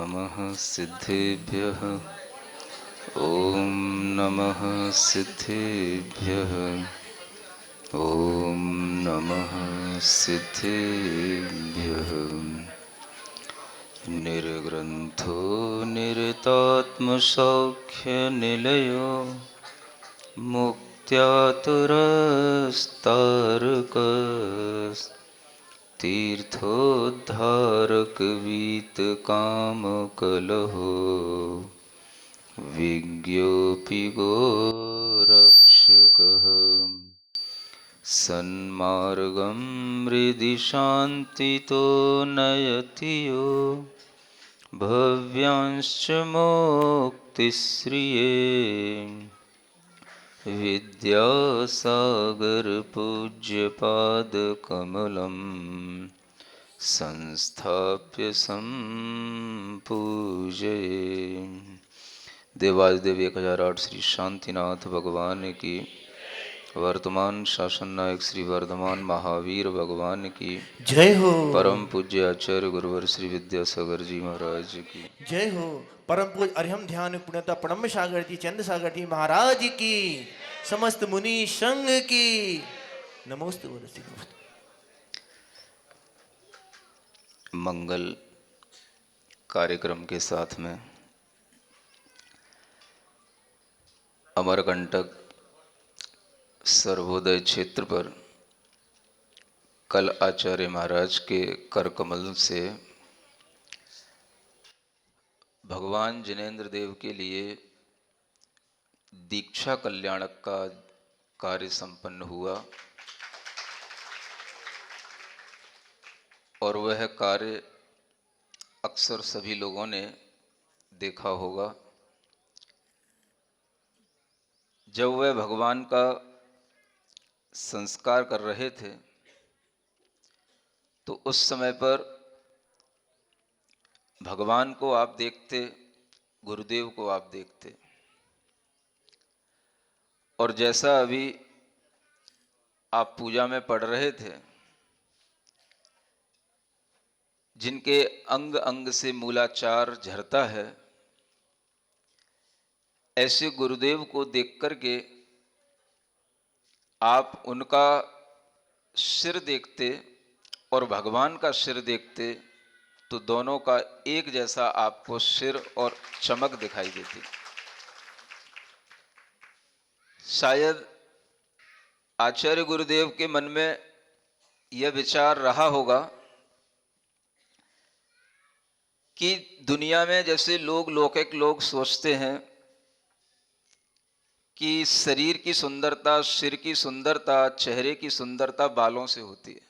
नमः सिद्धेभ्यः। ॐ नमः सिद्धेभ्यः। ॐ नमः सिद्धेभ्यः। निर्ग्रन्थो निरतात्मसौख्यनिलयो मुक्त्यातुरस्तारकतीर्थोद्धारकवीतकामकलहो विज्ञोऽपि गोरक्षकः। सन्मार्गं हृदि शान्तितो नयति यो भव्यांश्च मोक्तिश्रिये। विद्यासागर पूज्यपादकमलं संस्थाप्य संपूजये। देवादिदेव 1008 श्री शांतिनाथ भगवान की, वर्तमान शासन नायक श्री वर्धमान महावीर भगवान की जय हो। परम पूज्य आचार्य गुरुवर श्री विद्यासागर जी महाराज की जय हो। परम पूज्य अर्हम ध्यान पुण्यता परम सागर जी चंद सागर जी महाराज की, समस्त मुनि संघ की नमोस्तु। मंगल कार्यक्रम के साथ में अमरकंटक सर्वोदय क्षेत्र पर कल आचार्य महाराज के कर कमल से भगवान जिनेंद्र देव के लिए दीक्षा कल्याणक का कार्य संपन्न हुआ और वह कार्य अक्सर सभी लोगों ने देखा होगा। जब वह भगवान का संस्कार कर रहे थे तो उस समय पर भगवान को आप देखते, गुरुदेव को आप देखते, और जैसा अभी आप पूजा में पढ़ रहे थे, जिनके अंग अंग से मूलाचार झरता है, ऐसे गुरुदेव को देख करके आप उनका सिर देखते और भगवान का सिर देखते तो दोनों का एक जैसा आपको सिर और चमक दिखाई देती। शायद आचार्य गुरुदेव के मन में यह विचार रहा होगा कि दुनिया में जैसे लौकिक लोग सोचते हैं कि शरीर की सुंदरता, सिर की सुंदरता, चेहरे की सुंदरता बालों से होती है,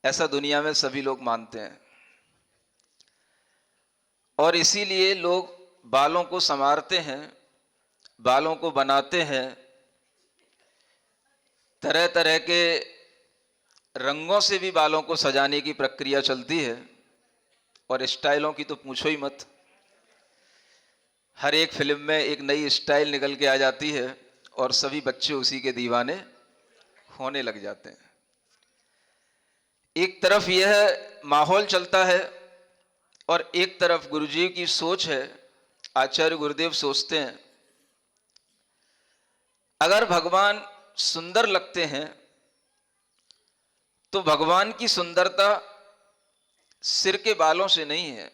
ऐसा दुनिया में सभी लोग मानते हैं। और इसीलिए लोग बालों को संवारते हैं, बालों को बनाते हैं, तरह तरह के रंगों से भी बालों को सजाने की प्रक्रिया चलती है। और स्टाइलों की तो पूछो ही मत, हर एक फिल्म में एक नई स्टाइल निकल के आ जाती है और सभी बच्चे उसी के दीवाने होने लग जाते हैं। एक तरफ यह माहौल चलता है और एक तरफ गुरुजी की सोच है। आचार्य गुरुदेव सोचते हैं अगर भगवान सुंदर लगते हैं तो भगवान की सुंदरता सिर के बालों से नहीं है,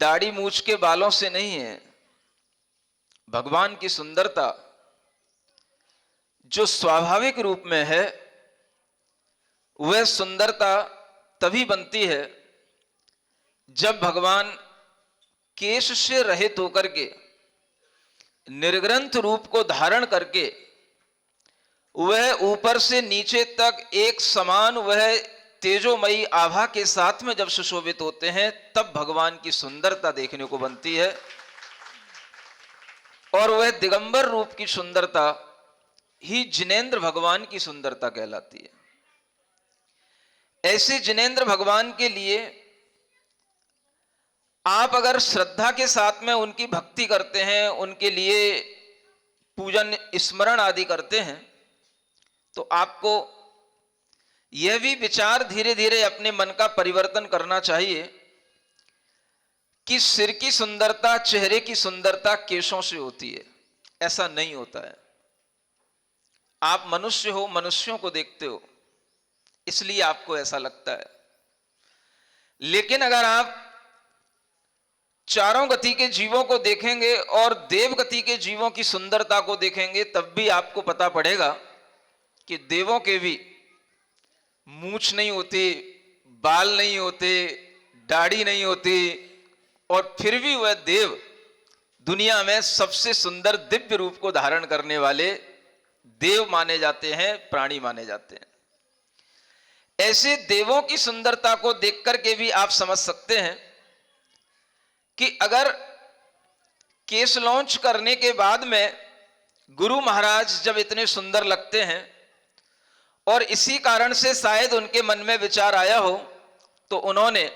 दाढ़ी मूछ के बालों से नहीं है। भगवान की सुंदरता जो स्वाभाविक रूप में है, वह सुंदरता तभी बनती है जब भगवान केश से रहित होकर के निर्ग्रंथ रूप को धारण करके वह ऊपर से नीचे तक एक समान वह तेजोमयी आभा के साथ में जब सुशोभित होते हैं, तब भगवान की सुंदरता देखने को बनती है। और वह दिगंबर रूप की सुंदरता ही जिनेंद्र भगवान की सुंदरता कहलाती है। ऐसे जिनेंद्र भगवान के लिए आप अगर श्रद्धा के साथ में उनकी भक्ति करते हैं, उनके लिए पूजन स्मरण आदि करते हैं, तो आपको यह भी विचार धीरे धीरे अपने मन का परिवर्तन करना चाहिए कि सिर की सुंदरता, चेहरे की सुंदरता केशों से होती है। ऐसा नहीं होता है। आप मनुष्य हो, मनुष्यों को देखते हो, इसलिए आपको ऐसा लगता है। लेकिन अगर आप चारों गति के जीवों को देखेंगे और देव गति के जीवों की सुंदरता को देखेंगे, तब भी आपको पता पड़ेगा कि देवों के भी मूंछ नहीं होती, बाल नहीं होते, दाढ़ी नहीं होती, और फिर भी वह देव दुनिया में सबसे सुंदर दिव्य रूप को धारण करने वाले देव माने जाते हैं, प्राणी माने जाते हैं। ऐसे देवों की सुंदरता को देख करके भी आप समझ सकते हैं कि अगर केस लॉन्च करने के बाद में गुरु महाराज जब इतने सुंदर लगते हैं और इसी कारण से शायद उनके मन में विचार आया हो, तो उन्होंने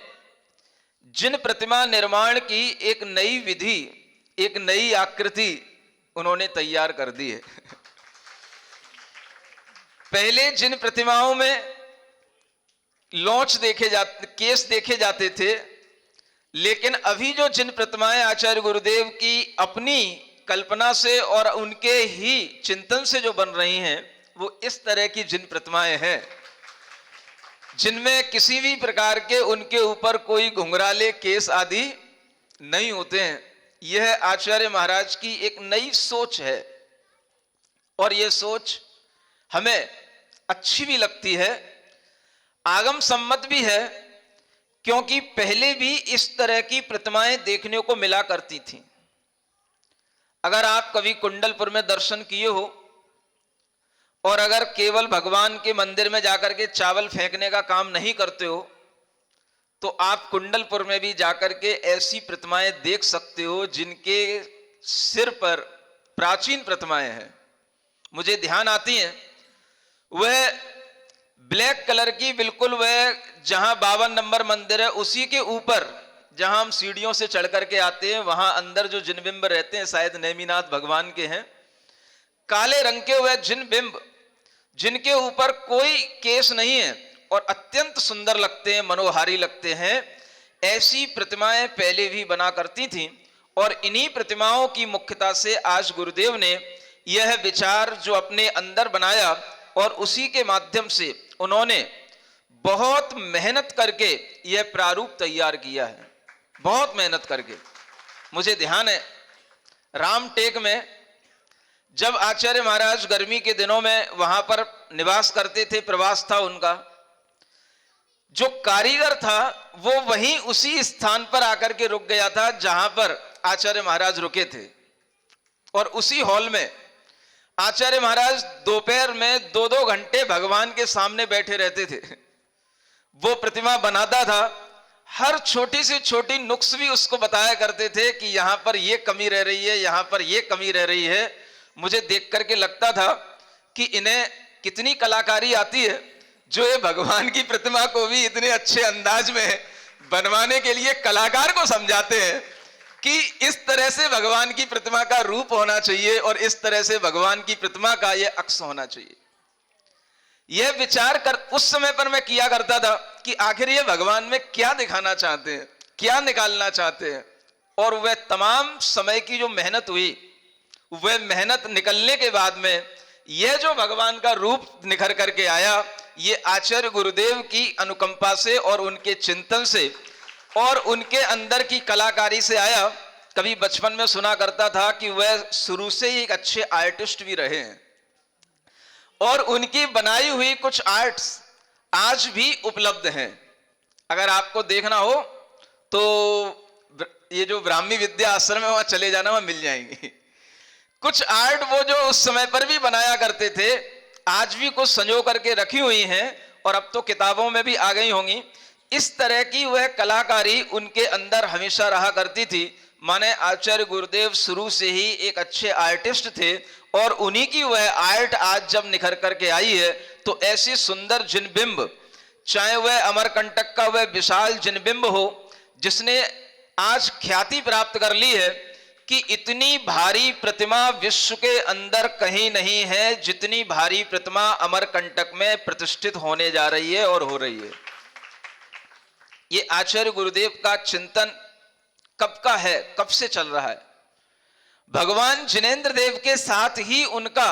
जिन प्रतिमा निर्माण की एक नई विधि, एक नई आकृति उन्होंने तैयार कर दी है। पहले जिन प्रतिमाओं में लॉन्च केस देखे जाते थे, लेकिन अभी जो जिन प्रतिमाएं आचार्य गुरुदेव की अपनी कल्पना से और उनके ही चिंतन से जो बन रही हैं, वो इस तरह की जिन प्रतिमाएं हैं जिनमें किसी भी प्रकार के उनके ऊपर कोई घुंघराले केस आदि नहीं होते हैं। यह आचार्य महाराज की एक नई सोच है और यह सोच हमें अच्छी भी लगती है, आगम सम्मत भी है, क्योंकि पहले भी इस तरह की प्रतिमाएं देखने को मिला करती थीं। अगर आप कभी कुंडलपुर में दर्शन किए हो और अगर केवल भगवान के मंदिर में जाकर के चावल फेंकने का काम नहीं करते हो, तो आप कुंडलपुर में भी जाकर के ऐसी प्रतिमाएं देख सकते हो जिनके सिर पर प्राचीन प्रतिमाएं हैं। मुझे ध्यान आती हैं, वह ब्लैक कलर की, बिल्कुल वह जहां 52 नंबर मंदिर है उसी के ऊपर जहां हम सीढ़ियों से चढ़ करके आते हैं, वहां अंदर जो जिन बिंब रहते हैं शायद नेमिनाथ भगवान के हैं। काले रंग के वह जिन बिंब जिनके ऊपर कोई केस नहीं है और अत्यंत सुंदर लगते हैं, मनोहारी लगते हैं, ऐसी प्रतिमाएं पहले भी बना करती थीं। और इन्हीं प्रतिमाओं की मुख्यता से आज गुरुदेव ने यह विचार जो अपने अंदर बनाया और उसी के माध्यम से उन्होंने बहुत मेहनत करके यह प्रारूप तैयार किया है, बहुत मेहनत करके। मुझे ध्यान है रामटेक में जब आचार्य महाराज गर्मी के दिनों में वहां पर निवास करते थे, प्रवास था उनका, जो कारीगर था वो वहीं उसी स्थान पर आकर के रुक गया था जहां पर आचार्य महाराज रुके थे। और उसी हॉल में आचार्य महाराज दोपहर में 2-2 घंटे भगवान के सामने बैठे रहते थे। वो प्रतिमा बनाता था, हर छोटी से छोटी नुक्स भी उसको बताया करते थे कि यहां पर ये कमी रह रही है, यहां पर ये कमी रह रही है। मुझे देख करके लगता था कि इन्हें कितनी कलाकारी आती है जो ये भगवान की प्रतिमा को भी इतने अच्छे अंदाज में बनवाने के लिए कलाकार को समझाते हैं कि इस तरह से भगवान की प्रतिमा का रूप होना चाहिए और इस तरह से भगवान की प्रतिमा का यह अक्स होना चाहिए। यह विचार कर उस समय पर मैं किया करता था कि आखिर ये भगवान में क्या दिखाना चाहते हैं, क्या निकालना चाहते हैं। और वह तमाम समय की जो मेहनत हुई, वह मेहनत निकलने के बाद में यह जो भगवान का रूप निखर करके आया, ये आचार्य गुरुदेव की अनुकंपा से और उनके चिंतन से और उनके अंदर की कलाकारी से आया। कभी बचपन में सुना करता था कि वह शुरू से ही एक अच्छे आर्टिस्ट भी रहे हैं और उनकी बनाई हुई कुछ आर्ट्स आज भी उपलब्ध हैं। अगर आपको देखना हो तो ये जो ब्राह्मी विद्या आश्रम है वहां चले जाना, वहां मिल जाएंगी। कुछ आर्ट वो जो उस समय पर भी बनाया करते थे, आज भी कुछ संजो करके रखी हुई हैं और अब तो किताबों में भी आ गई होंगी। इस तरह की वह कलाकारी उनके अंदर हमेशा रहा करती थी। माने आचार्य गुरुदेव शुरू से ही एक अच्छे आर्टिस्ट थे और उन्हीं की वह आर्ट आज जब निखर करके आई है, तो ऐसे सुंदर जिनबिंब, चाहे वह अमरकंटक का वह विशाल जिनबिंब हो जिसने आज ख्याति प्राप्त कर ली है, कि इतनी भारी प्रतिमा विश्व के अंदर कहीं नहीं है जितनी भारी प्रतिमा अमरकंटक में प्रतिष्ठित होने जा रही है और हो रही है। ये आचार्य गुरुदेव का चिंतन कब का है, कब से चल रहा है। भगवान जिनेंद्र देव के साथ ही उनका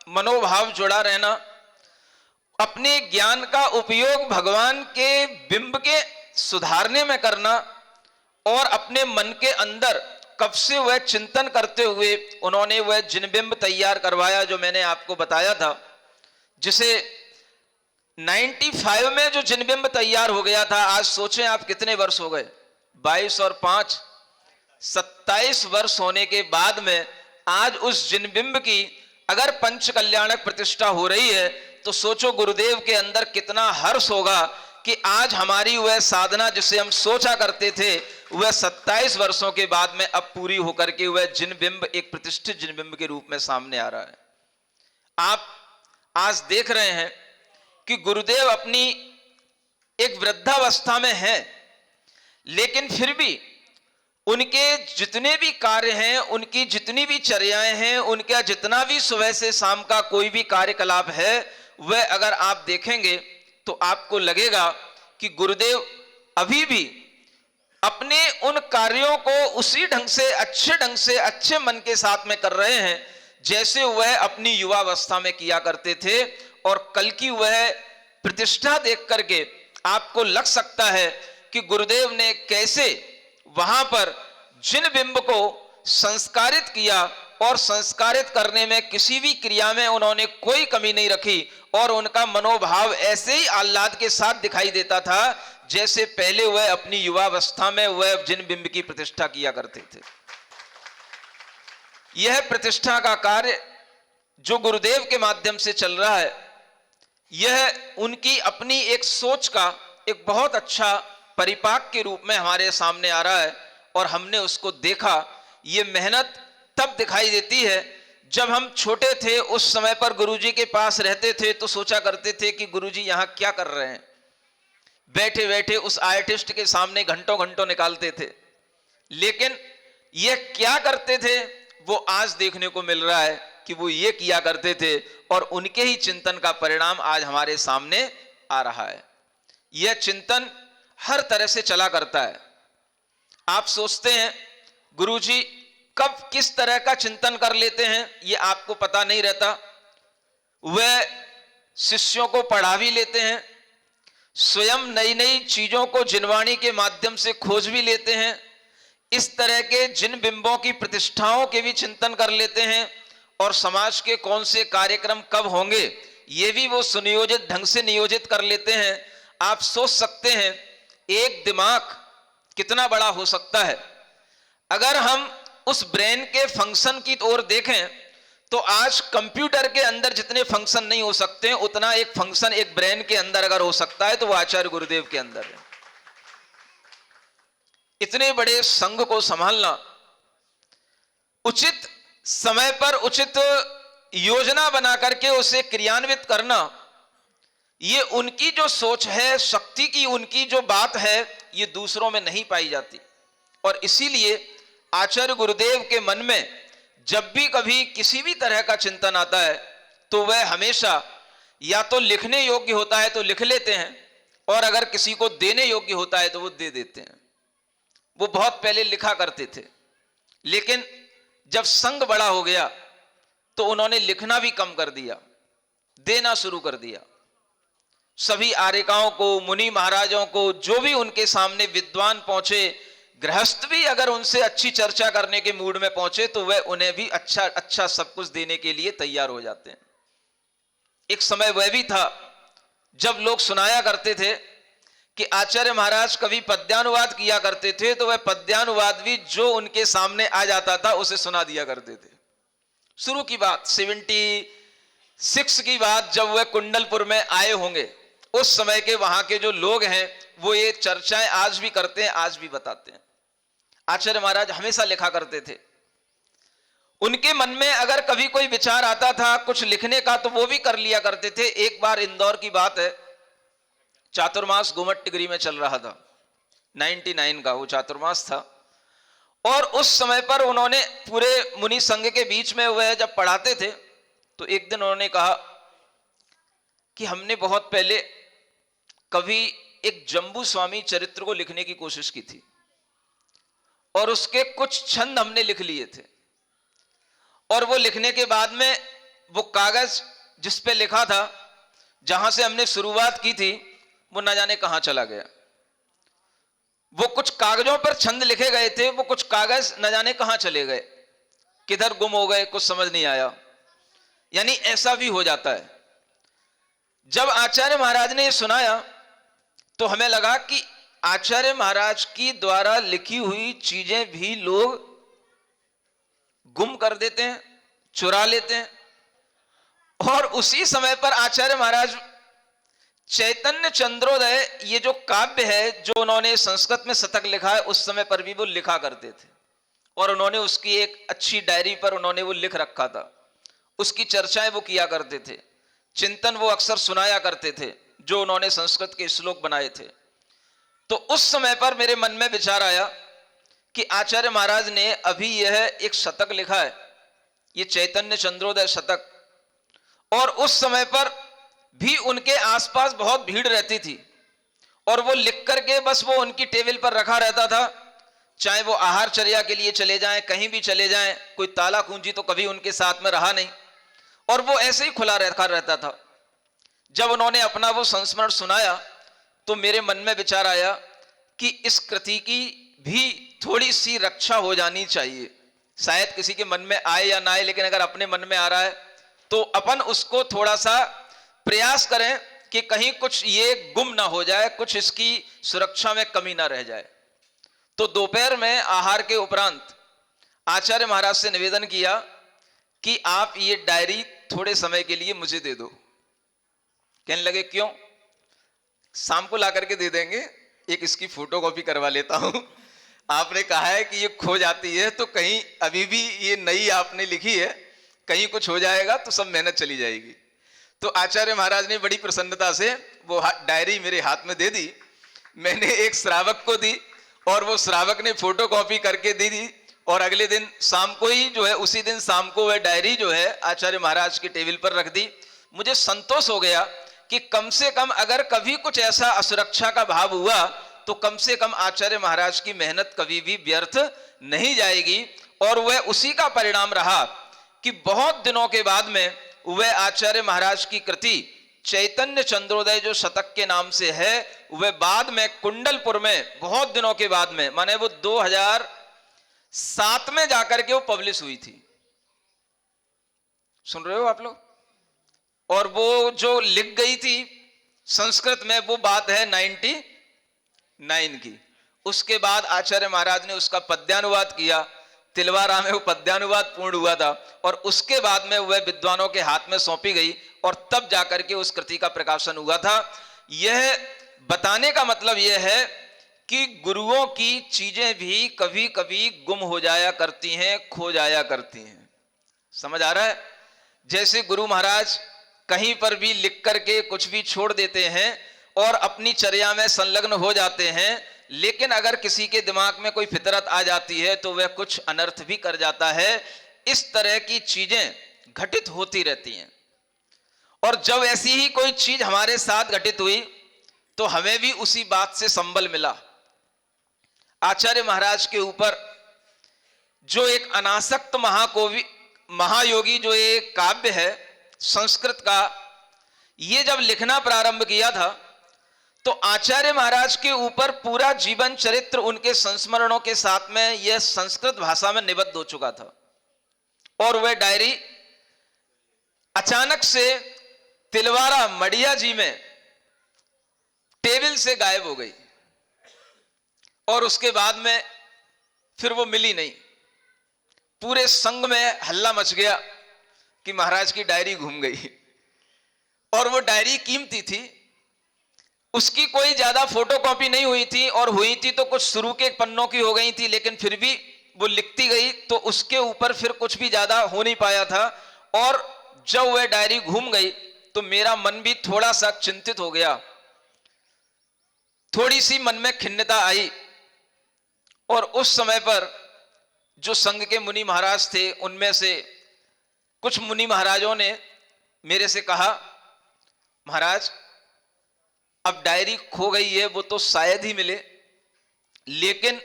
मनोभाव जुड़ा रहना, अपने ज्ञान का उपयोग भगवान के बिंब के सुधारने में करना और अपने मन के अंदर कब से वह चिंतन करते हुए उन्होंने वह जिनबिंब तैयार करवाया जो मैंने आपको बताया था, जिसे 95 में जो जिनबिंब तैयार हो गया था। आज सोचें आप कितने वर्ष हो गए, 22 और 5 27 वर्ष होने के बाद में आज उस जिनबिंब की अगर पंच कल्याणक प्रतिष्ठा हो रही है तो सोचो गुरुदेव के अंदर कितना हर्ष होगा कि आज हमारी वह साधना जिसे हम सोचा करते थे वह 27 वर्षों के बाद में अब पूरी होकर के वह जिनबिंब एक प्रतिष्ठित जिनबिंब के रूप में सामने आ रहा है। आप आज देख रहे हैं कि गुरुदेव अपनी एक वृद्धावस्था में हैं, लेकिन फिर भी उनके जितने भी कार्य हैं, उनकी जितनी भी चर्याएं हैं, उनका जितना भी सुबह से शाम का कोई भी कार्यकलाप है, वह अगर आप देखेंगे तो आपको लगेगा कि गुरुदेव अभी भी अपने उन कार्यों को उसी ढंग से अच्छे मन के साथ में कर रहे हैं जैसे वह अपनी युवावस्था में किया करते थे। और कल की वह प्रतिष्ठा देख करके आपको लग सकता है कि गुरुदेव ने कैसे वहां पर जिन बिंब को संस्कारित किया और संस्कारित करने में किसी भी क्रिया में उन्होंने कोई कमी नहीं रखी और उनका मनोभाव ऐसे ही आह्लाद के साथ दिखाई देता था जैसे पहले वह अपनी युवावस्था में वह जिन बिंब की प्रतिष्ठा किया करते थे। यह प्रतिष्ठा का कार्य जो गुरुदेव के माध्यम से चल रहा है, यह उनकी अपनी एक सोच का एक बहुत अच्छा परिपाक के रूप में हमारे सामने आ रहा है और हमने उसको देखा। ये मेहनत तब दिखाई देती है जब हम छोटे थे, उस समय पर गुरुजी के पास रहते थे तो सोचा करते थे कि गुरुजी यहाँ क्या कर रहे हैं, बैठे बैठे उस आर्टिस्ट के सामने घंटों घंटों निकालते थे। लेकिन ये क्या करते थे वो आज देखने को मिल रहा है कि वो ये किया करते थे और उनके ही चिंतन का परिणाम आज हमारे सामने आ रहा है। यह चिंतन हर तरह से चला करता है। आप सोचते हैं गुरुजी कब किस तरह का चिंतन कर लेते हैं ये आपको पता नहीं रहता। वह शिष्यों को पढ़ा भी लेते हैं, स्वयं नई नई चीजों को जिनवाणी के माध्यम से खोज भी लेते हैं, इस तरह के जिन बिंबों की प्रतिष्ठाओं के भी चिंतन कर लेते हैं और समाज के कौन से कार्यक्रम कब होंगे ये भी वो सुनियोजित ढंग से नियोजित कर लेते हैं। आप सोच सकते हैं एक दिमाग कितना बड़ा हो सकता है। अगर हम उस ब्रेन के फंक्शन की ओर देखें तो आज कंप्यूटर के अंदर जितने फंक्शन नहीं हो सकते उतना एक फंक्शन एक ब्रेन के अंदर अगर हो सकता है तो वो आचार्य गुरुदेव के अंदर है। इतने बड़े संघ को संभालना, उचित समय पर उचित योजना बना करके उसे क्रियान्वित करना, ये उनकी जो सोच है, शक्ति की उनकी जो बात है, ये दूसरों में नहीं पाई जाती। और इसीलिए आचार्य गुरुदेव के मन में जब भी कभी किसी भी तरह का चिंतन आता है तो वह हमेशा या तो लिखने योग्य होता है तो लिख लेते हैं और अगर किसी को देने योग्य होता है तो वो दे देते हैं। वो बहुत पहले लिखा करते थे, लेकिन जब संघ बड़ा हो गया तो उन्होंने लिखना भी कम कर दिया, देना शुरू कर दिया। सभी आर्यकाओं को, मुनि महाराजों को, जो भी उनके सामने विद्वान पहुंचे, गृहस्थ भी अगर उनसे अच्छी चर्चा करने के मूड में पहुंचे तो वह उन्हें भी अच्छा सब कुछ देने के लिए तैयार हो जाते हैं। एक समय वह भी था जब लोग सुनाया करते थे कि आचार्य महाराज कभी पद्यानुवाद किया करते थे तो वह पद्यानुवाद भी जो उनके सामने आ जाता था उसे सुना दिया करते थे। शुरू की बात 76 की बात, जब वह कुंडलपुर में आए होंगे, उस समय के वहां के जो लोग हैं वो ये चर्चाएं आज भी करते हैं, आज भी बताते हैं। आचार्य महाराज हमेशा लिखा करते थे। उनके मन में अगर कभी कोई विचार आता था कुछ लिखने का तो वो भी कर लिया करते थे। एक बार इंदौर की बात है, चातुर्मास गुमट टिगरी में चल रहा था, 99 का वो चातुर्मास था और उस समय पर उन्होंने पूरे मुनि संघ के बीच में वह जब पढ़ाते थे तो एक दिन उन्होंने कहा कि हमने बहुत पहले कभी एक जम्बू स्वामी चरित्र को लिखने की कोशिश की थी और उसके कुछ छंद हमने लिख लिए थे, और वो लिखने के बाद में वो कागज जिस पे लिखा था, जहां से हमने शुरुआत की थी, वो न जाने कहां चला गया। वो कुछ कागजों पर छंद लिखे गए थे, वो कुछ कागज न जाने कहां चले गए, किधर गुम हो गए, कुछ समझ नहीं आया। यानी ऐसा भी हो जाता है। जब आचार्य महाराज ने ये सुनाया तो हमें लगा कि आचार्य महाराज की द्वारा लिखी हुई चीजें भी लोग गुम कर देते हैं, चुरा लेते हैं। और उसी समय पर आचार्य महाराज चैतन्य चंद्रोदय, ये जो काव्य है जो उन्होंने संस्कृत में शतक लिखा है, उस समय पर भी वो लिखा करते थे और उन्होंने उसकी एक अच्छी डायरी पर उन्होंने वो लिख रखा था। उसकी चर्चाएं वो किया करते थे, चिंतन वो अक्सर सुनाया करते थे जो उन्होंने संस्कृत के श्लोक बनाए थे। तो उस समय पर मेरे मन में विचार आया कि आचार्य महाराज ने अभी यह एक शतक लिखा है, ये चैतन्य चंद्रोदय शतक, और उस समय पर भी उनके आसपास बहुत भीड़ रहती थी और वो लिख करके बस वो उनकी टेबल पर रखा रहता था। चाहे वो आहार चर्या के लिए चले जाएं, कहीं भी चले जाएं, कोई ताला कुंजी तो कभी उनके साथ में रहा नहीं, और वो ऐसे ही खुला रखा रहता था। जब उन्होंने अपना वो संस्मरण सुनाया तो मेरे मन में विचार आया कि इस कृति की भी थोड़ी सी रक्षा हो जानी चाहिए। शायद किसी के मन में आए या ना आए, लेकिन अगर अपने मन में आ रहा है तो अपन उसको थोड़ा सा प्रयास करें कि कहीं कुछ ये गुम ना हो जाए, कुछ इसकी सुरक्षा में कमी ना रह जाए। तो दोपहर में आहार के उपरांत आचार्य महाराज से निवेदन किया कि आप ये डायरी थोड़े समय के लिए मुझे दे दो। कहने लगे क्यों? शाम को ला करके दे देंगे, एक इसकी फोटोकॉपी करवा लेता हूं। आपने कहा है कि ये खो जाती है तो कहीं अभी भी ये नई आपने लिखी है, कहीं कुछ हो जाएगा तो सब मेहनत चली जाएगी। तो आचार्य महाराज ने बड़ी प्रसन्नता से वो डायरी मेरे हाथ में दे दी। मैंने एक श्रावक को दी और वो श्रावक ने फोटोकॉपी करके दे दी, और अगले दिन शाम को ही जो है, उसी दिन शाम को वह डायरी जो है आचार्य महाराज की टेबल पर रख दी। मुझे संतोष हो गया कि कम से कम अगर कभी कुछ ऐसा असुरक्षा का भाव हुआ तो कम से कम आचार्य महाराज की मेहनत कभी भी व्यर्थ नहीं जाएगी। और वह उसी का परिणाम रहा कि बहुत दिनों के बाद में वह आचार्य महाराज की कृति चैतन्य चंद्रोदय जो शतक के नाम से है, वह बाद में कुंडलपुर में बहुत दिनों के बाद में, माने वो 2007 में जाकर के वो पब्लिश हुई थी। सुन रहे हो आप लोग? और वो जो लिख गई थी संस्कृत में, वो बात है 99 की। उसके बाद आचार्य महाराज ने उसका पद्यानुवाद किया, तिलवारा में वो पद्यानुवाद पूर्ण हुआ था, और उसके बाद में वह विद्वानों के हाथ में सौंपी गई और तब जाकर के उस कृति का प्रकाशन हुआ था। यह बताने का मतलब यह है कि गुरुओं की चीजें भी कभी कभी गुम हो जाया करती हैं, खो जाया करती हैं। समझ आ रहा है? जैसे गुरु महाराज कहीं पर भी लिख करके कुछ भी छोड़ देते हैं और अपनी चर्या में संलग्न हो जाते हैं, लेकिन अगर किसी के दिमाग में कोई फितरत आ जाती है तो वह कुछ अनर्थ भी कर जाता है। इस तरह की चीजें घटित होती रहती हैं, और जब ऐसी ही कोई चीज हमारे साथ घटित हुई तो हमें भी उसी बात से संबल मिला। आचार्य महाराज के ऊपर जो एक अनासक्त महायोगी जो एक काव्य है संस्कृत का, ये जब लिखना प्रारंभ किया था तो आचार्य महाराज के ऊपर पूरा जीवन चरित्र उनके संस्मरणों के साथ में यह संस्कृत भाषा में निबद्ध हो चुका था, और वह डायरी अचानक से तिलवारा मडिया जी में टेबल से गायब हो गई, और उसके बाद में फिर वो मिली नहीं। पूरे संघ में हल्ला मच गया कि महाराज की डायरी घूम गई, और वो डायरी कीमती थी, उसकी कोई ज्यादा फोटोकॉपी नहीं हुई थी, और हुई थी तो कुछ शुरू के पन्नों की हो गई थी, लेकिन फिर भी वो लिखती गई तो उसके ऊपर फिर कुछ भी ज्यादा हो नहीं पाया था। और जब वह डायरी घूम गई तो मेरा मन भी थोड़ा सा चिंतित हो गया, थोड़ी सी मन में खिन्नता आई, और उस समय पर जो संघ के मुनि महाराज थे उनमें से कुछ मुनि महाराजों ने मेरे से कहा, महाराज अब डायरी खो गई है वो तो शायद ही मिले, लेकिन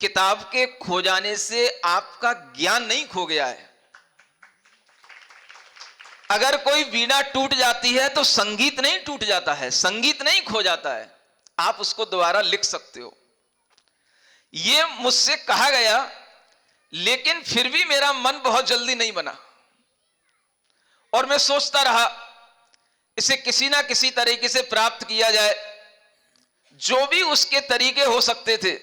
किताब के खो जाने से आपका ज्ञान नहीं खो गया है। अगर कोई वीणा टूट जाती है तो संगीत नहीं टूट जाता है, संगीत नहीं खो जाता है, आप उसको दोबारा लिख सकते हो। ये मुझसे कहा गया, लेकिन फिर भी मेरा मन बहुत जल्दी नहीं बना और मैं सोचता रहा इसे किसी ना किसी तरीके से प्राप्त किया जाए। जो भी उसके तरीके हो सकते थे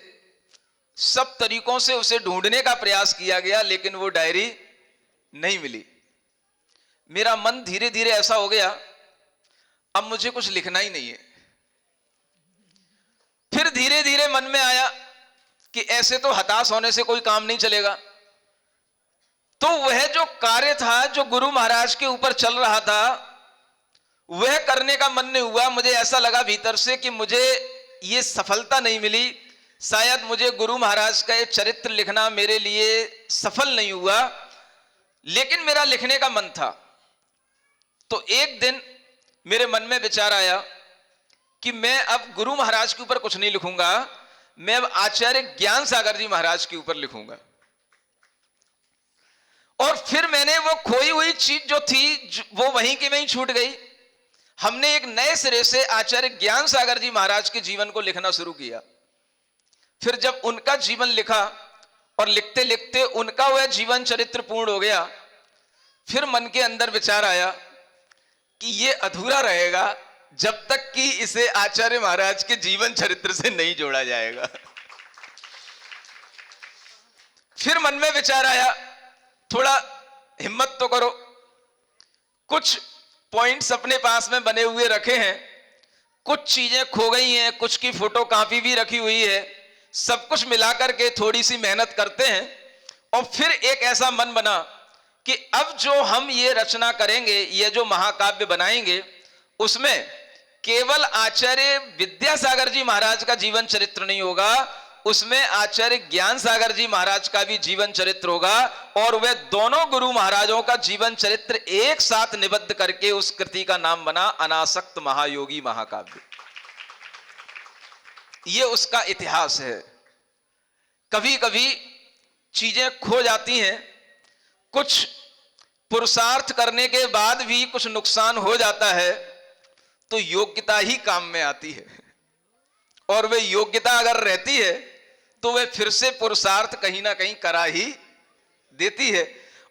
सब तरीकों से उसे ढूंढने का प्रयास किया गया, लेकिन वो डायरी नहीं मिली। मेरा मन धीरे धीरे ऐसा हो गया, अब मुझे कुछ लिखना ही नहीं है। फिर धीरे धीरे मन में आया कि ऐसे तो हताश होने से कोई काम नहीं चलेगा। तो वह जो कार्य था जो गुरु महाराज के ऊपर चल रहा था वह करने का मन नहीं हुआ। मुझे ऐसा लगा भीतर से कि मुझे ये सफलता नहीं मिली, शायद मुझे गुरु महाराज का ये चरित्र लिखना मेरे लिए सफल नहीं हुआ, लेकिन मेरा लिखने का मन था। तो एक दिन मेरे मन में विचार आया कि मैं अब गुरु महाराज के ऊपर कुछ नहीं लिखूंगा, मैं अब आचार्य ज्ञान सागर जी महाराज के ऊपर लिखूंगा। और फिर मैंने वो खोई हुई चीज जो थी वो वहीं की वहीं छूट गई। हमने एक नए सिरे से आचार्य ज्ञान सागर जी महाराज के जीवन को लिखना शुरू किया। फिर जब उनका जीवन लिखा और लिखते लिखते उनका वह जीवन चरित्र पूर्ण हो गया, फिर मन के अंदर विचार आया कि ये अधूरा रहेगा जब तक कि इसे आचार्य महाराज के जीवन चरित्र से नहीं जोड़ा जाएगा। फिर मन में विचार आया, थोड़ा हिम्मत तो करो, कुछ पॉइंट्स अपने पास में बने हुए रखे हैं, कुछ चीजें खो गई हैं, कुछ की फोटो कॉपी भी रखी हुई है, सब कुछ मिलाकर के थोड़ी सी मेहनत करते हैं। और फिर एक ऐसा मन बना कि अब जो हम ये रचना करेंगे, ये जो महाकाव्य बनाएंगे, उसमें केवल आचार्य विद्यासागर जी महाराज का जीवन चरित्र नहीं होगा, उसमें आचार्य ज्ञान सागर जी महाराज का भी जीवन चरित्र होगा। और वे दोनों गुरु महाराजों का जीवन चरित्र एक साथ निबद्ध करके उस कृति का नाम बना अनासक्त महायोगी महाकाव्य। ये उसका इतिहास है। कभी कभी चीजें खो जाती हैं, कुछ पुरुषार्थ करने के बाद भी कुछ नुकसान हो जाता है, तो योग्यता ही काम में आती है। और वे योग्यता अगर रहती है तो वे फिर से पुरुषार्थ कहीं ना कहीं करा ही देती है।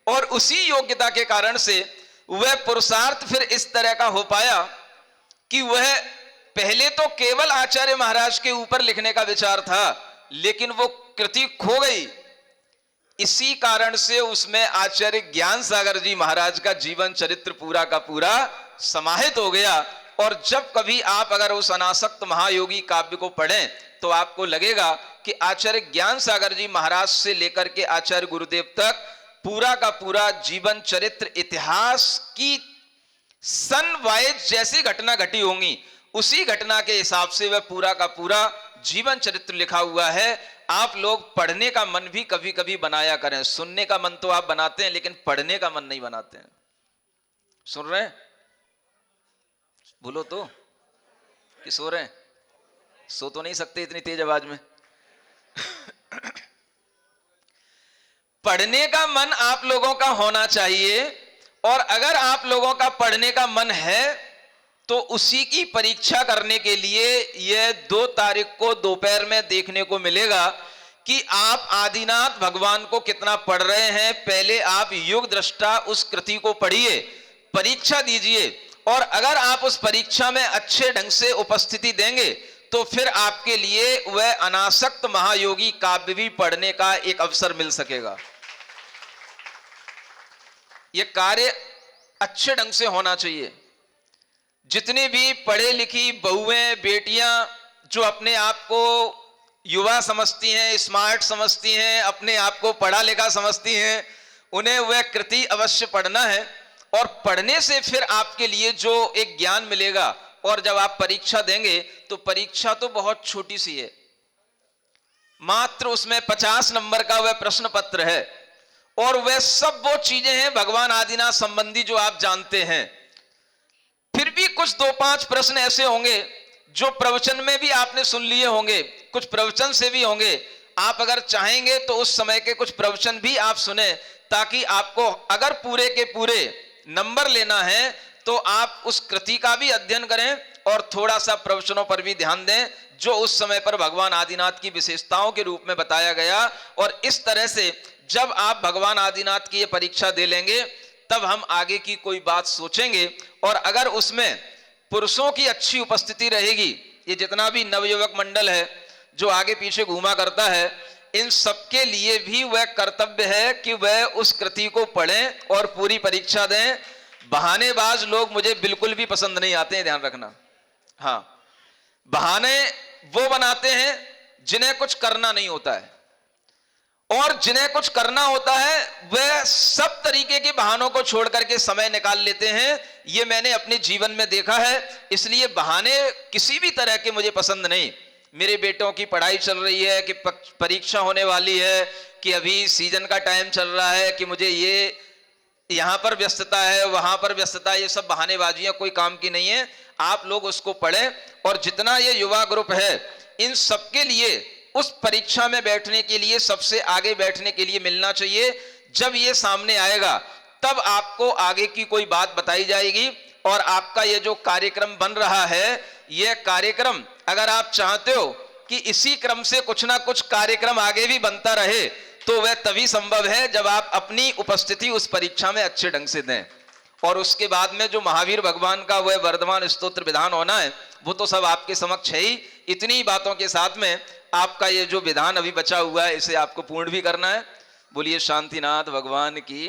और उसी योग्यता के कारण से वह पुरुषार्थ फिर इस तरह का हो पाया कि वह पहले तो केवल आचार्य महाराज के ऊपर लिखने का विचार था, लेकिन वो कृति खो गई। इसी कारण से उसमें आचार्य ज्ञान सागर जी महाराज का जीवन चरित्र पूरा का पूरा समाहित हो गया। और जब कभी आप अगर उस अनासक्त महायोगी काव्य को पढ़ें तो आपको लगेगा कि आचार्य ज्ञान सागर जी महाराज से लेकर के आचार्य गुरुदेव तक पूरा का पूरा जीवन चरित्र इतिहास की सन वाइज जैसी घटना घटी होंगी, उसी घटना के हिसाब से वह पूरा का पूरा जीवन चरित्र लिखा हुआ है। आप लोग पढ़ने का मन भी कभी कभी बनाया करें। सुनने का मन तो आप बनाते हैं, लेकिन पढ़ने का मन नहीं बनाते हैं। सुन रहे हैं? बोलो तो कि सो रहे हैं? सो तो नहीं सकते इतनी तेज आवाज में। पढ़ने का मन आप लोगों का होना चाहिए, और अगर आप लोगों का पढ़ने का मन है तो उसी की परीक्षा करने के लिए यह 2 तारीख को दोपहर में देखने को मिलेगा कि आप आदिनाथ भगवान को कितना पढ़ रहे हैं। पहले आप युग दृष्टा उस कृति को पढ़िए, परीक्षा दीजिए, और अगर आप उस परीक्षा में अच्छे ढंग से उपस्थिति देंगे तो फिर आपके लिए वह अनासक्त महायोगी काव्य भी पढ़ने का एक अवसर मिल सकेगा। यह कार्य अच्छे ढंग से होना चाहिए। जितनी भी पढ़े लिखी बहुएं बेटियां जो अपने आप को युवा समझती हैं, स्मार्ट समझती हैं, अपने आप को पढ़ा लिखा समझती हैं, उन्हें वह कृति अवश्य पढ़ना है। और पढ़ने से फिर आपके लिए जो एक ज्ञान मिलेगा, और जब आप परीक्षा देंगे तो परीक्षा तो बहुत छोटी सी है, मात्र उसमें 50 नंबर का वह प्रश्न पत्र है और वह सब वो चीजें हैं भगवान आदिनाथ संबंधी जो आप जानते हैं। फिर भी कुछ 2-5 प्रश्न ऐसे होंगे जो प्रवचन में भी आपने सुन लिए होंगे, कुछ प्रवचन से भी होंगे। आप अगर चाहेंगे तो उस समय के कुछ प्रवचन भी आप सुने, ताकि आपको अगर पूरे के पूरे नंबर लेना है तो आप उस कृति का भी अध्ययन करें और थोड़ा सा प्रवचनों पर भी ध्यान दें जो उस समय पर भगवान आदिनाथ की विशेषताओं के रूप में बताया गया। और इस तरह से जब आप भगवान आदिनाथ की ये परीक्षा दे लेंगे तब हम आगे की कोई बात सोचेंगे। और अगर उसमें पुरुषों की अच्छी उपस्थिति रहेगी, ये जितना भी नवयुवक मंडल है जो आगे पीछे घूमा करता है, इन सबके लिए भी वह कर्तव्य है कि वह उस कृति को पढ़ें और पूरी परीक्षा दें। बहानेबाज लोग मुझे बिल्कुल भी पसंद नहीं आते हैं, ध्यान रखना। हाँ, बहाने वो बनाते हैं जिन्हें कुछ करना नहीं होता है, और जिन्हें कुछ करना होता है वह सब तरीके के बहानों को छोड़ करके समय निकाल लेते हैं। ये मैंने अपने जीवन में देखा है। इसलिए बहाने किसी भी तरह के मुझे पसंद नहीं। मेरे बेटों की पढ़ाई चल रही है, कि परीक्षा होने वाली है, कि अभी सीजन का टाइम चल रहा है, कि मुझे ये यहां पर व्यस्तता है, वहां पर व्यस्तता है, ये सब बहानेबाजियां कोई काम की नहीं है। आप लोग उसको पढ़ें। और जितना ये युवा ग्रुप है इन सबके लिए उस परीक्षा में बैठने के लिए, सबसे आगे बैठने के लिए मिलना चाहिए। जब ये सामने आएगा तब आपको आगे की कोई बात बताई जाएगी। और आपका ये जो कार्यक्रम बन रहा है, यह कार्यक्रम अगर आप चाहते हो कि इसी क्रम से कुछ ना कुछ कार्यक्रम आगे भी बनता रहे, तो वह तभी संभव है जब आप अपनी उपस्थिति उस परीक्षा में अच्छे ढंग से दें। और उसके बाद में जो महावीर भगवान का वह वर्धमान स्तोत्र विधान होना है, वो तो सब आपके समक्ष है ही। इतनी बातों के साथ में आपका ये जो विधान अभी बचा हुआ है, इसे आपको पूर्ण भी करना है। बोलिए शांतिनाथ भगवान की।